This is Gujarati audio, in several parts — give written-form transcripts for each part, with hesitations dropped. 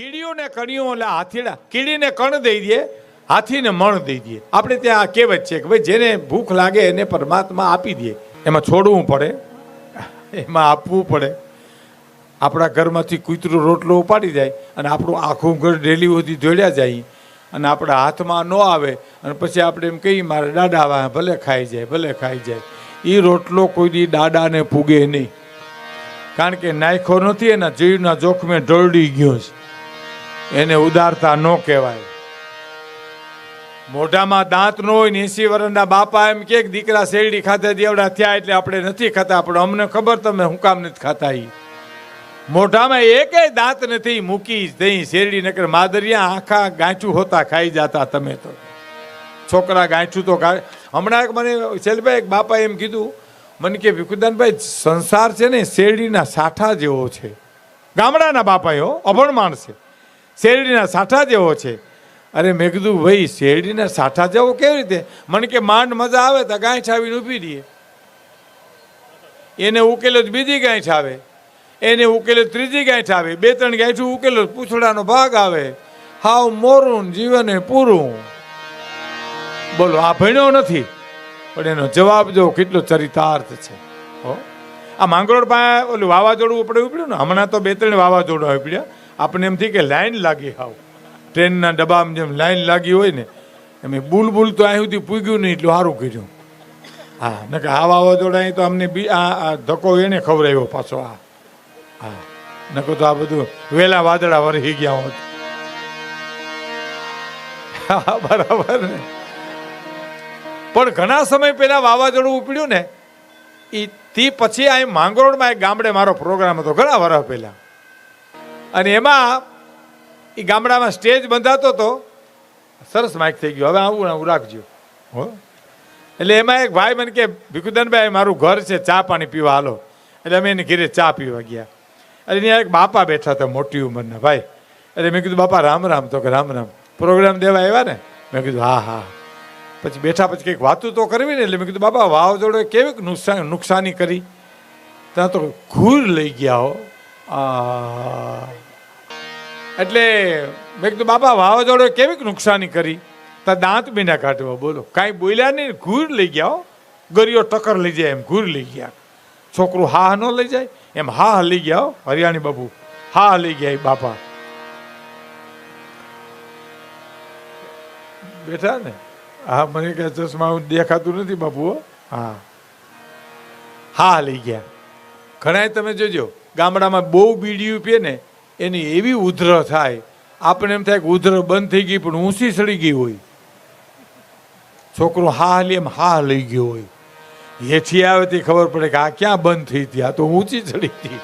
કીડીઓને કણિયું એટલે હાથીડા, કીડીને કણ દઈ દે, હાથીને મણ દઈ દે. આપણે ત્યાં આ કહેવત છે કે ભાઈ જેને ભૂખ લાગે એને પરમાત્મા આપી દે. એમાં છોડવું પડે, એમાં આપવું પડે. આપણા ઘરમાંથી કૂતરું રોટલો ઉપાડી જાય અને આપણું આખું ઘર ડેલી સુધી દોડ્યા જાય અને આપણા હાથમાં ન આવે અને પછી આપણે એમ કહીએ મારે દાડા આવે, ભલે ખાઈ જાય, ભલે ખાઈ જાય. એ રોટલો કોઈ દી દાડાને પૂગે નહીં, કારણ કે નાખ્યો નથી, એના જીવના જોખમે ઢળડી ગયો છે. એને ઉદારતા ન કહેવાય. મોઢામાં દાંત ન હોય ને 80 વર્ષના બાપા એમ કે દીકરા શેરડી ખાતા દેવડા થયા એટલે આપણે નથી ખાતા. પણ અમને ખબર તમે હું કામ નથી ખાતા. એ મોઢામાં એકેય દાંત નથી, મૂકી દહીં શેરડી નકર માદરિયા આખા ગાંઠું હોતા ખાઈ જતા. તમે તો છોકરા ગાંઠું તો હમણાં મને શૈલભાઈ એક બાપા એમ કીધું મને કે ભીખુદાનભાઈ સંસાર છે ને શેરડીના સાઠા જેવો છે. ગામડાના બાપાઓ અભણ માણસે શેરડીના સાઠા જેવો છે. અરે મેં કીધું ભાઈ શેરડીના સાઠા જેવો કેવી રીતે? મને કે માંડ મજા આવે તો ગાંઠ આવીને ઊભી દઈએ, એને ઉકેલો બીજી ગાંઠ આવે, એને ઉકેલો ત્રીજી ગાંઠ આવે, 2-3 ગાંઠું ઉકેલો પૂછડાનો ભાગ આવે. હાવ મોરું જીવન પૂરું. બોલો આ ભણ્યો નથી પણ એનો જવાબ જો કેટલો ચરિતાર્થ છે. આ માંગરોળ પાસે ઓલું વાવાઝોડું ઉપડ્યું ને હમણાં તો 2-3 વાવાઝોડા ઉપડ્યા. આપણે એમ થઈ કે લાઈન લાગી, હાવ ટ્રેનના ડબ્બામાં જેમ લાઈન લાગી હોય ને એમ બુલબુલ તો અહીં સુધી પૂગ્યું નહીં એટલું સારું કર્યું. હા નકે આ વાવાઝોડા અહીં તો અમને આ ધક્કો એને ખવડાવ્યો પાછો. હા નકો તો આ બધું વેલા વાદળા વરસી ગયા હોત. બરાબર ને. પણ ઘણા સમય પહેલા વાવાઝોડું ઉપડ્યું ને એ થી પછી અહીં માંગરોળમાં એક ગામડે મારો પ્રોગ્રામ હતો ઘણા વર્ષ પહેલા. અને એમાં એ ગામડામાં સ્ટેજ બંધાતો હતો. સરસ માઇક થઈ ગયો, હવે આવું રાખજો હો. એટલે એમાં એક ભાઈ મને કે ભીખુદાનભાઈ મારું ઘર છે, ચા પાણી પીવા હાલો. એટલે અમે એને ઘરે ચા પીવા ગયા. એટલે ત્યાં એક બાપા બેઠા હતા મોટી ઉંમરના ભાઈ. એટલે મેં કીધું બાપા રામ રામ. તો કે રામ રામ. પ્રોગ્રામ દેવા આવ્યા ને? મેં કીધું હા હા. પછી બેઠા પછી કંઈક વાતું તો કરવી ને. એટલે મેં કીધું બાપા વાવાઝોડે કેવી નુકસાની કરી? ત્યાં તો ઘૂર લઈ ગયા હો. એટલે મેં કીધું બાપા વાવાઝોડે કેવી નુકસાની કરી? તા દાંત બીના કાઢવા. બોલો કાંઈ બોલ્યા નહીં, ઘૂર લઈ ગયા હો. ગરીઓ ટક્કર લઈ જાય એમ ઘૂર લઈ ગયા. છોકરું હા ન લઈ જાય એમ હા લઈ ગયા હો. હરિયાણી બાબુ હા લઈ ગયા બાપા બેઠા ને. હા મને કે ચશ્મા દેખાતું નથી બાપુ. હા હા લઈ ગયા. ઘણા તમે જોજો ગામડામાં બહુ બીડીયું પીએ ને એની એવી ઉધર થાય, આપણે એમ થાય કે ઉધર બંધ થઈ ગઈ પણ ઊંચી ચડી ગઈ હોય. છોકરો હા લે એમ હા લઈ ગયો હોય. હેઠી આવે તે ખબર પડે કે આ ક્યાં બંધ થઈ હતી, આ તો ઊંચી ચડી હતી.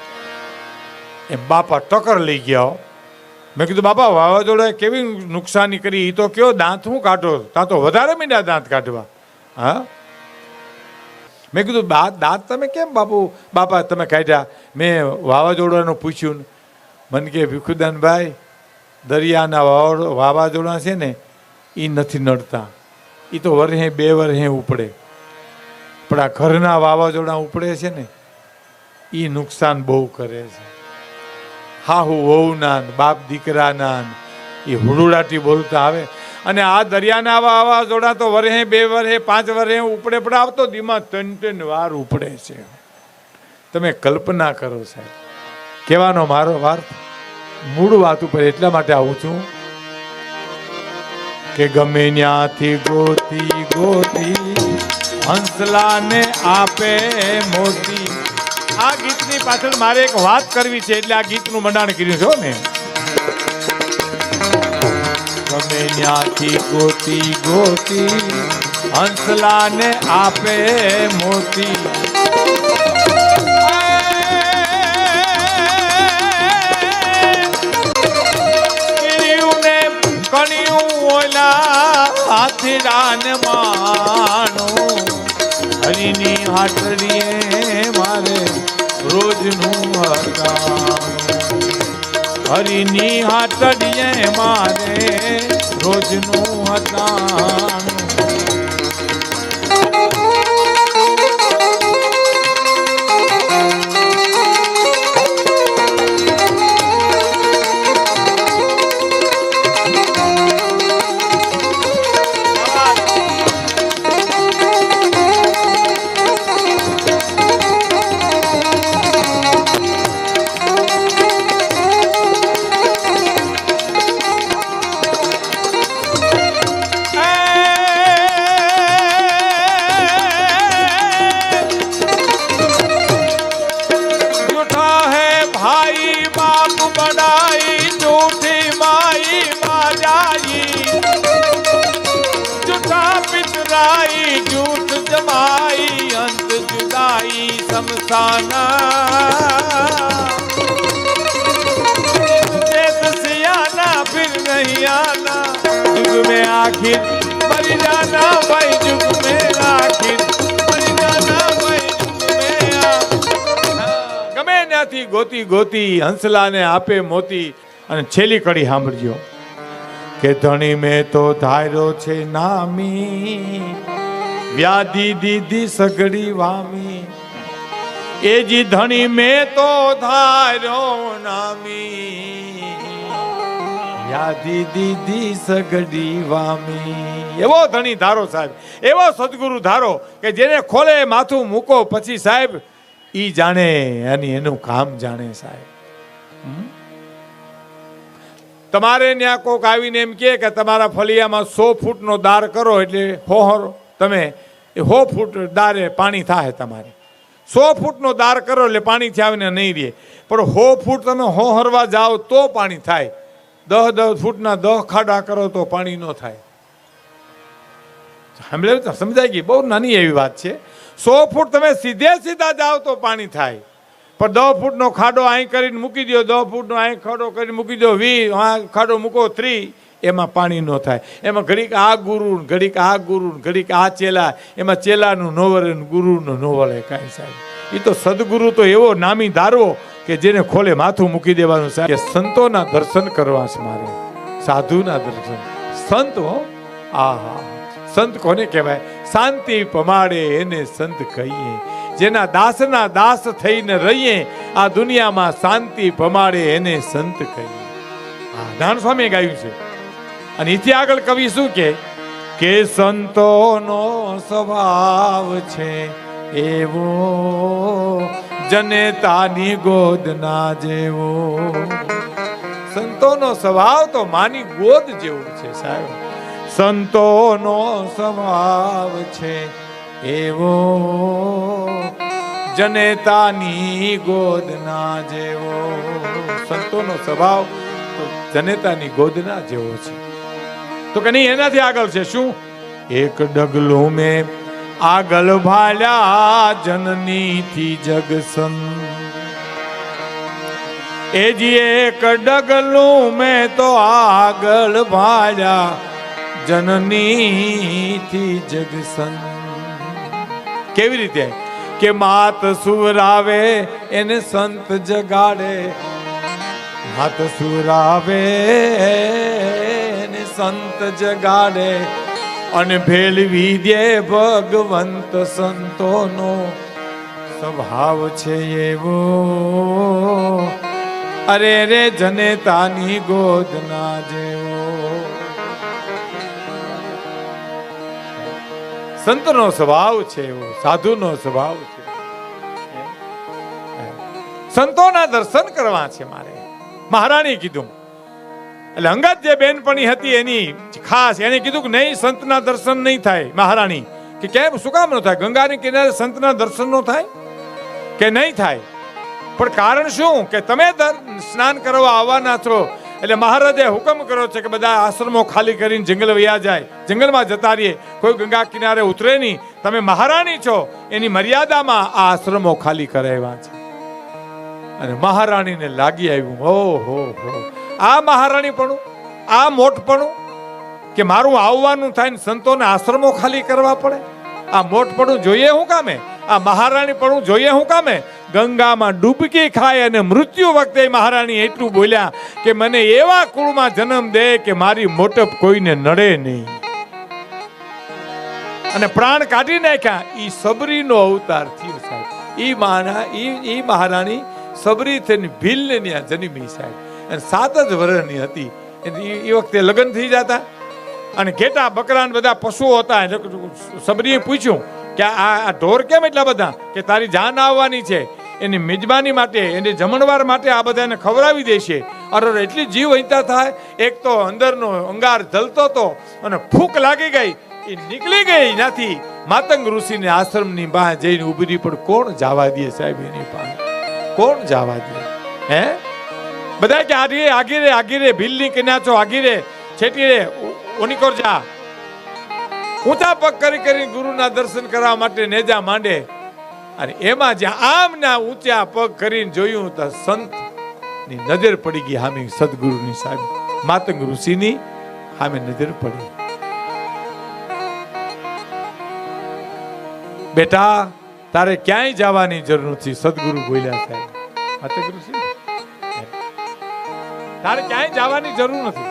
એમ બાપા ટક્કર લઈ ગયા. મેં કીધું બાપા વાવાઝોડાએ કેવી નુકસાની કરી? એ તો કયો દાંત હું કાઢો? ત્યાં તો વધારે મીંડા દાંત કાઢવા. હા મેં કીધું દાંત તમે કેમ બાપા તમે કાઢ્યા? મેં વાવાઝોડાનું પૂછ્યું. મને કે ભીખુદાનભાઈ દરિયાના વાવાઝોડા છે ને એ નથી નડતા, એ તો વર્ષે 2 વર્ષે ઉપડે. પણ આ ઘરના વાવાઝોડા ઉપડે છે ને એ નુકસાન બહુ કરે છે. હા હું વહુના બાપ દીકરાના એ હુડુડાટી બોલતા આવે. અને આ દરિયાના વાવાઝોડા તો વર્ષે 2 વર્ષે 5 વર્ષે ઉપડે. પણ આવતો દીમાં 3 વાર ઉપડે છે. તમે કલ્પના કરો સાહેબ. કહેવાનો મારો વાર મૂળ વાત ઉપર એટલા માટે આવું છું કે ગમે ત્યાંથી ગોતી ગોતી હંસલાને આપે મોતી. આ ગીતની પાછળ મારે એક વાત કરવી છે એટલે આ ગીતનું મંડાણ કર્યું છે મેં. ગમે ત્યાંથી ગોતી ગોતી હંસલાને આપે મોતી. હાથીડાન માણું હરીની હાટડીએ મારે રોજનું હટાણું. હરીની હાટડીએ મારે રોજનું હટાણું. अफसाना सियाना फिर नहीं आना जुग में आखिर मर जाना भाई जुग में आखिर मर जाना भाई जुग में गमे ત્યાંથી ગોતી ગોતી હંસલાને આપે મોતી. અને છેલ્લી કડી સાંભળજો કે ધણી મેં તો ધાર્યો છે નામી વ્યાધિ દીધી સગડી વામી. એ જી ધણી મેં તો ધાર્યો નામી વ્યાધિ દીધી સગડી વામી. એવો ધણી ધારો સાહેબ, એવો સદગુરુ ધારો કે જેને ખોલે માથું મૂકો પછી સાહેબ ઈ જાણે અને એનું કામ જાણે સાહેબ. તમારે ત્યાં કોક આવીને એમ કે તમારા ફળિયામાં 100 ફૂટનો દાર કરો એટલે હોહર તમે 100 ફૂટ દારે પાણી થાય. તમારે 100 ફૂટનો દાર કરો એટલે પાણીથી આવીને નહીં રહે. પણ 100 ફૂટ તમે હોહરવા જાઓ તો પાણી થાય. 10 ફૂટના 10 ખાડા કરો તો પાણી ન થાય. સમજાય ગઈ? બહુ નાની એવી વાત છે. 100 ફૂટ તમે સીધે સીધા જાઓ તો પાણી થાય. પણ 10 ફૂટનો ખાડો અહીં કરીને મૂકી દો, 10 ફૂટનો અહીં ખાડો કરીને મૂકી દો, 20 ખાડો મૂકો 30, એમાં પાણી ન થાય. એમાં ઘડીક આ ગુરુ, ઘડીક આ ગુરુ, ઘડીક આ ચેલા, એમાં ચેલાનું ન વળે ગુરુનું ન વળે કાંઈ સાહેબ. એ તો સદગુરુ તો એવો નામી ધારવો કે જેને ખોલે માથું મૂકી દેવાનું સાહેબ. કે સંતોના દર્શન કરવા છે મારે, સાધુના દર્શન. સંત હો, આહા, સંત કોને કહેવાય? શાંતિ પમાડે એને સંત કહીએ. જેના દાસના દાસ થઈને રહીએ આ દુનિયામાં શાંતિ પમાડે એને સંત કહીએ. નારાયણ સ્વામીએ ગાયું છે. અને એથી આગળ કવિ શું કે સંતોનો સ્વભાવ છે એવો જનેતાની ગોદના જેવો. સંતોનો સ્વભાવ તો માની ગોદ જેવો છે સાહેબ. સંતોનો સ્વભાવ છે એવો જનેતાની ગોદના જેવો. સંતોનો સ્વભાવ જનેતાની ગોદના જેવો છે. તો કે નહીં, એનાથી આગળ છે શું? એક ડગલું મેં આગળ ભાલ્યા જનની થી જગસન. એ જી એક ડગલું મેં તો આગળ ભાલ્યા જનની થી જગસન. કેવી રીતે? કે માત સુરાવે એને સંત જગાડે, માત સુરાવે એને સંત જગાડે, અને ભેળવી દે ભગવંત. સંતોનો સ્વભાવ છે એવો અરે રે જનેતાની ગોદના જેવો. સંતનો સ્વભાવ છે એવો, સાધુનો સ્વભાવ છે. સંતોના દર્શન કરવા છે મારે. મહારાણી કીધું એટલે અંગત જે બેનપણી હતી એની ખાસ એને કીધું કે નહીં, સંતના દર્શન નહીં થાય. મહારાણી કે કેમ, શું કામ ન થાય? ગંગાની કિનારે સંતના દર્શન નો થાય કે નહીં થાય? પણ કારણ શું? કે તમે સ્નાન કરવા આવવાના છો એટલે મહારાજે હુકમ કર્યો છે કે બધા આશ્રમો ખાલી કરીને જંગલ વયા જાય, જંગલમાં જતા રહીએ, કોઈ ગંગા કિનારે ઉતરે નહીં. તમે મહારાણી છો એની મર્યાદામાં આ આશ્રમો ખાલી કરાવ્યા છે. અને મહારાણીને લાગી આવ્યું, ઓહો હો, આ મહારાણીપણું, આ મોટપણું કે મારું આવવાનું થાય ને સંતોને આશ્રમો ખાલી કરવા પડે. આ મોટપણું જોઈએ હું કામે? આ મહારાણીપણું જોઈએ હું કામે? ગંગામાં ડૂબકી ખાય અને મૃત્યુ વખતે મહારાણી એટલું બોલ્યા કે મને એવા કુળમાં જન્મ દે કે મારી મોટપ કોઈને નડે નહીં. અને પ્રાણ કાઢી નાખ્યા. ઈ સબરીનો અવતાર થયો સાહેબ. ઈ મહારાણી સબરી થઈને ભીલને ત્યાં જન્મી સાહેબ. અને 7 જ વર્ષની હતી. એ વખતે લગ્ન થઈ જતા અને ઘેટા બકરા બધા પશુઓ હતા. સબરીએ પૂછ્યું કે આ ઢોર કેમ એટલા બધા? કે તારી જાન આવવાની છે, એની મિજબાની માટે, એને જમણવાર માટે આ બધાને ખવડાવી દેશે. અરે એટલી જીવ હૈતા થાય. એક તો અંદરનો અંગાર જલતો હતો અને ફૂંક લાગી ગઈ, એ નીકળી ગઈ ત્યાંથી માતંગ ઋષિને આશ્રમની બહાર જઈને ઉભી રહી. પણ કોણ જવા દે સાહેબ એની પાસે? કોણ જવા દે? હે બધા કે આગીરે આગીરે ભીલની કન્યા છો, આગીરે છેટી રે ઓનીકોર જા. ઊંચા પગ કરી ગુરુના દર્શન કરવા માટે નેજા માંડે. અને એમાં જ્યાં આમના ઊંચા પગ કરીને જોયું તો સંત ની નજર પડી ગઈ સામે, સદગુરુની સામે, માતંગ ઋષિની સામે નજર પડી. બેટા તારે ક્યાંય જવાની જરૂર નથી, સદગુરુ બોલ્યા સાહેબ. માતંગ ઋષિ તારે ક્યાંય જવાની જરૂર નથી.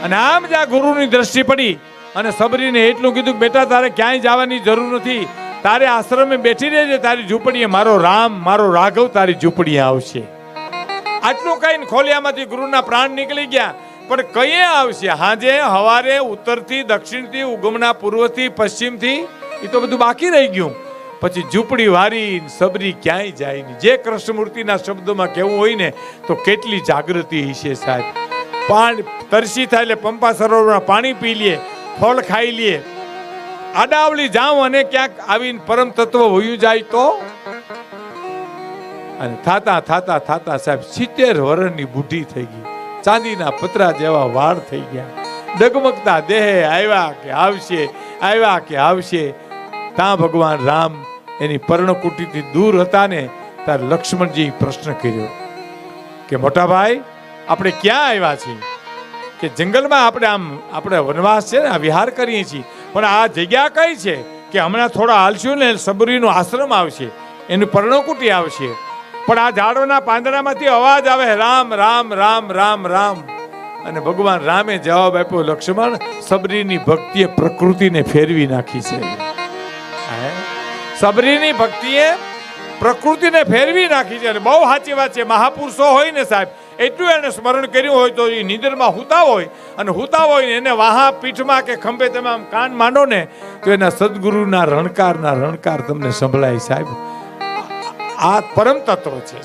અને આમ જ્યાં ગુરુની દ્રષ્ટિ પડી અને સબરીને એટલું કીધું કે બેટા તારે ક્યાંય જવાની જરૂર નથી, તારે આશ્રમે બેઠી રહેજે, તારી ઝૂંપડીએ મારો રામ મારો રાઘવ તારી ઝૂંપડીએ આવશે. આટલું કહીને ખોલિયામાંથી ગુરુના પ્રાણ નીકળી ગયા. પણ કઈએ આવશે? હાજે હવારે ઉત્તરથી દક્ષિણથી ઉગમના પૂર્વથી પશ્ચિમથી, એ તો બધું બાકી રહી ગયું. પછી ઝૂંપડી વારી સબરી ક્યાંય જાય નહીં. જે કૃષ્ણમૂર્તિના શબ્દોમાં કેવું હોય ને તો કેટલી જાગૃતિ હશે સાહેબ. પાણી તરસી થાય એટલે પંપા સરોવરમાં પાણી પી લે, ફળ ખાઈ લે, આડાવળી જાઉં અને ક્યાંક આવીને પરમ તત્વ હોયું જાય તો. અને થાતા થાતા થાતા સાહેબ 70 વર્ષની બુઢી થઈ ગઈ, ચાંદીના પતરા જેવા વાળ થઈ ગયા, ડગમગતા દેહે આવ્યા કે આવશે, આવ્યા કે આવશે. ત્યાં ભગવાન રામ એની પર્ણકુટીથી દૂર હતા ને ત્યારે લક્ષ્મણજી પ્રશ્ન કર્યો કે મોટા ભાઈ આપણે ક્યાં આવ્યા છીએ? કે જંગલમાં આપણે વનવાસ છે ને, આ વિહાર કરીએ છીએ, પણ આ જગ્યા કઈ છે? કે હમણાં થોડા હાલશું ને સબરીનો આશ્રમ આવશે, એનું પર્ણકુટી આવશે. પણ આ ઝાડોના પાંદડામાંથી અવાજ આવે રામ રામ રામ રામ રામ. અને ભગવાન રામે જવાબ આપ્યો, લક્ષ્મણ સબરીની ભક્તિએ પ્રકૃતિને ફેરવી નાખી છે. સબરીની ભક્તિએ પ્રકૃતિને ફેરવી નાખી છે. અને બહુ સાચી વાત છે. મહાપુરુષો હોય ને સાહેબ, એટલું એને સ્મરણ કર્યું હોય તો એ નિંદરમાં હુતા હોય, અને હુતા હોય ને એને વાહા પીઠમાં કે ખંભે તમે આમ કાન માંડો ને તો એના સદગુરુના રણકાર તમને સંભળાય સાહેબ. આ પરમ તત્વ છે.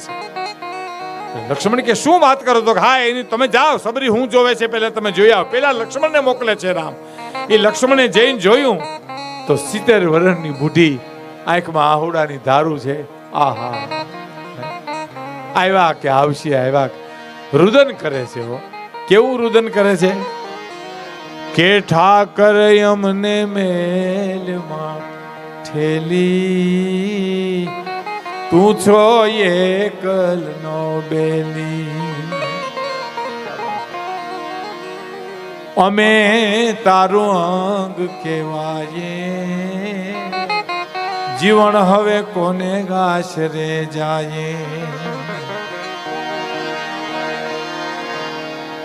લક્ષ્મણ કે શું વાત કરો? તો હા એની તમે જાઓ, સબરી હું જોવે છે પેલા તમે જોઈ આવો. પેલા લક્ષ્મણને મોકલે છે રામ. એ લક્ષ્મણે જઈને જોયું તો 70 વર્ષની બુઢી, આંખમાં આહુડાની ધારું છે. આહા, આવ્યા કે આવશે, આવ્યા. રુદન કરે છે. કેવું રુદન કરે છે? કે ઠાકર અમને મેલમાં ઠેલી, તું છો એકલ નો બેલી, અમે તારું અંગ કહેવાય, જીવન હવે કોને ગાશ રે જાય.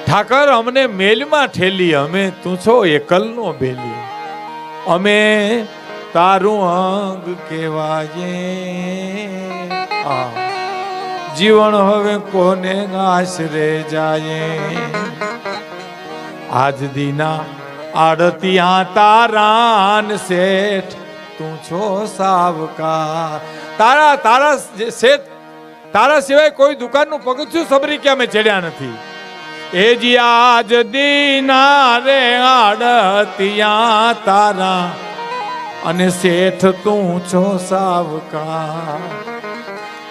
ઠાકર અમને મેલમાં ઠેલી, અમે તું છો એકલ નો બેલી, અમે તારું અંગ કહેવાય, જીવન હવે કોને ગાશ રે જાય. આજ દીના આડતિયા તારાન શેઠ, તું છો સાવકા. તારા શેઠ, તારા સિવાય કોઈ દુકાનનું પગથિયું સબરી કે અમે ચડ્યા નથી. એ જી આજ દીના રે આડતિયા તારા, અને શેઠ તું છો સાવકા.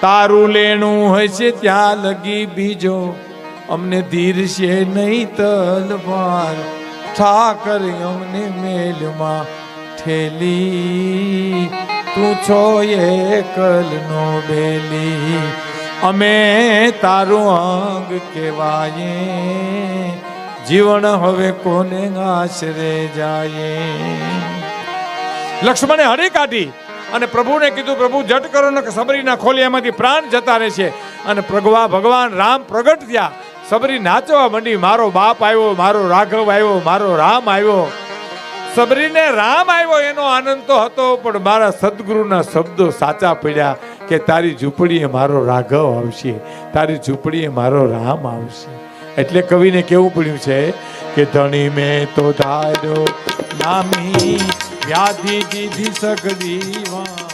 તારું લેણું હશે ત્યાં લગી બીજો, અમને ધીર છે નહીં તલવાર. ઠાકર અમને મેલમાં ઠેલી, તું છો એકલ નો બેલી, અમે તારું અંગ કહેવાય, જીવન હવે કોને આશરે જાય. લક્ષ્મણે હરી કાઢી અને પ્રભુને કીધું, પ્રભુ જટ કરો ને કે સબરીના ખોલિયામાંથી પ્રાણ જતા રહેશે. અને ભગવાન રામ પ્રગટ થયા. સબરી નાચવા માંડી, મારો બાપ આવ્યો, મારો રાઘવ આવ્યો, મારો રામ આવ્યો. સબરીને રામ આવ્યો એનો આનંદ તો હતો, પણ મારા સદગુરુના શબ્દો સાચા પડ્યા કે તારી ઝૂંપડીએ મારો રાઘવ આવશે, તારી ઝૂંપડીએ મારો રામ આવશે. એટલે કવિને કેવું પડ્યું છે કે ધણી મેં તો ધાર્યો નામી, વ્યાધિ દીધી સગડી વા.